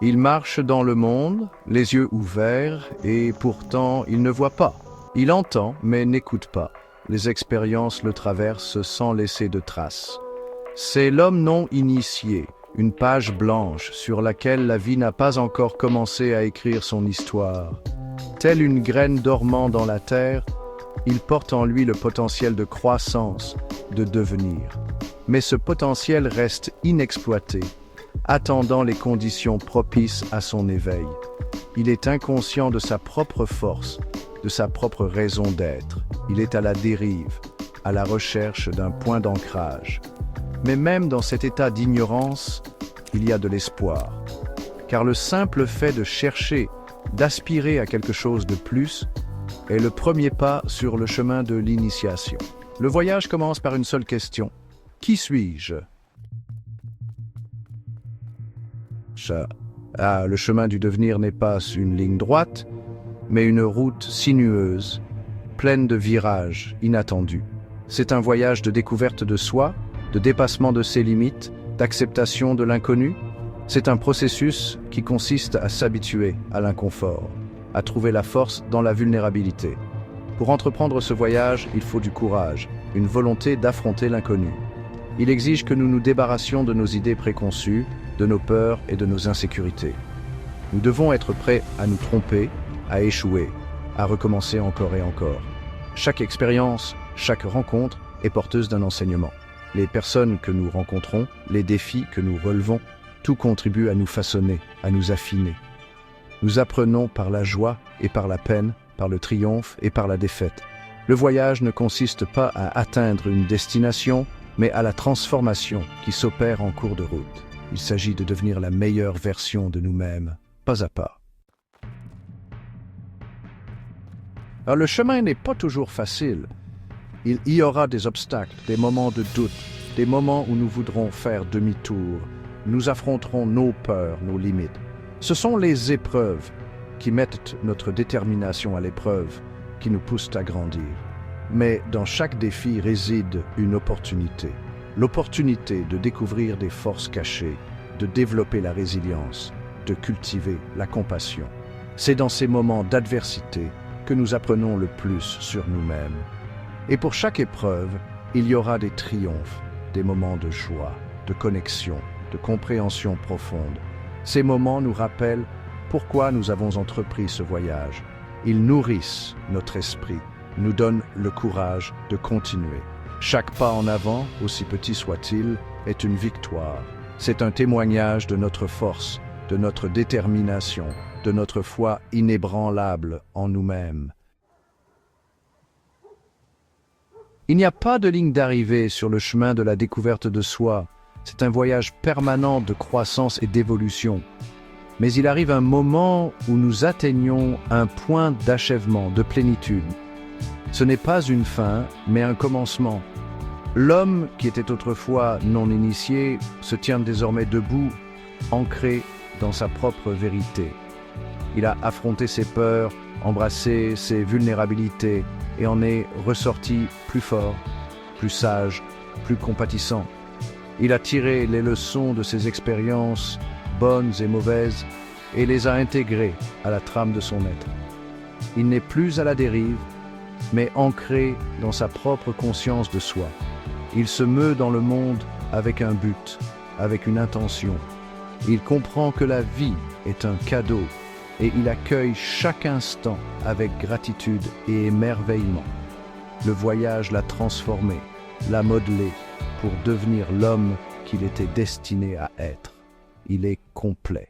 Il marche dans le monde, les yeux ouverts, et pourtant il ne voit pas. Il entend, mais n'écoute pas. Les expériences le traversent sans laisser de traces. C'est l'homme non initié, une page blanche sur laquelle la vie n'a pas encore commencé à écrire son histoire. Telle une graine dormant dans la terre, il porte en lui le potentiel de croissance, de devenir. Mais ce potentiel reste inexploité, attendant les conditions propices à son éveil. Il est inconscient de sa propre force, de sa propre raison d'être. Il est à la dérive, à la recherche d'un point d'ancrage. Mais même dans cet état d'ignorance, il y a de l'espoir. Car le simple fait de chercher, d'aspirer à quelque chose de plus, est le premier pas sur le chemin de l'initiation. Le voyage commence par une seule question. Qui suis-je ? Le chemin du devenir n'est pas une ligne droite, mais une route sinueuse, pleine de virages inattendus. C'est un voyage de découverte de soi, de dépassement de ses limites, d'acceptation de l'inconnu. C'est un processus qui consiste à s'habituer à l'inconfort, à trouver la force dans la vulnérabilité. Pour entreprendre ce voyage, il faut du courage, une volonté d'affronter l'inconnu. Il exige que nous nous débarrassions de nos idées préconçues, de nos peurs et de nos insécurités. Nous devons être prêts à nous tromper, à échouer, à recommencer encore et encore. Chaque expérience, chaque rencontre est porteuse d'un enseignement. Les personnes que nous rencontrons, les défis que nous relevons, tout contribue à nous façonner, à nous affiner. Nous apprenons par la joie et par la peine, par le triomphe et par la défaite. Le voyage ne consiste pas à atteindre une destination, mais à la transformation qui s'opère en cours de route. Il s'agit de devenir la meilleure version de nous-mêmes, pas à pas. Alors, le chemin n'est pas toujours facile. Il y aura des obstacles, des moments de doute, des moments où nous voudrons faire demi-tour. Nous affronterons nos peurs, nos limites. Ce sont les épreuves qui mettent notre détermination à l'épreuve, qui nous poussent à grandir. Mais dans chaque défi réside une opportunité. L'opportunité de découvrir des forces cachées, de développer la résilience, de cultiver la compassion. C'est dans ces moments d'adversité que nous apprenons le plus sur nous-mêmes. Et pour chaque épreuve, il y aura des triomphes, des moments de joie, de connexion, de compréhension profonde. Ces moments nous rappellent pourquoi nous avons entrepris ce voyage. Ils nourrissent notre esprit, nous donnent le courage de continuer. Chaque pas en avant, aussi petit soit-il, est une victoire. C'est un témoignage de notre force, de notre détermination, de notre foi inébranlable en nous-mêmes. Il n'y a pas de ligne d'arrivée sur le chemin de la découverte de soi. C'est un voyage permanent de croissance et d'évolution. Mais il arrive un moment où nous atteignons un point d'achèvement, de plénitude. Ce n'est pas une fin, mais un commencement. L'homme, qui était autrefois non initié, se tient désormais debout, ancré dans sa propre vérité. Il a affronté ses peurs, embrassé ses vulnérabilités et en est ressorti plus fort, plus sage, plus compatissant. Il a tiré les leçons de ses expériences, bonnes et mauvaises, et les a intégrées à la trame de son être. Il n'est plus à la dérive, mais ancré dans sa propre conscience de soi. Il se meut dans le monde avec un but, avec une intention. Il comprend que la vie est un cadeau et il accueille chaque instant avec gratitude et émerveillement. Le voyage l'a transformé, l'a modelé pour devenir l'homme qu'il était destiné à être. Il est complet.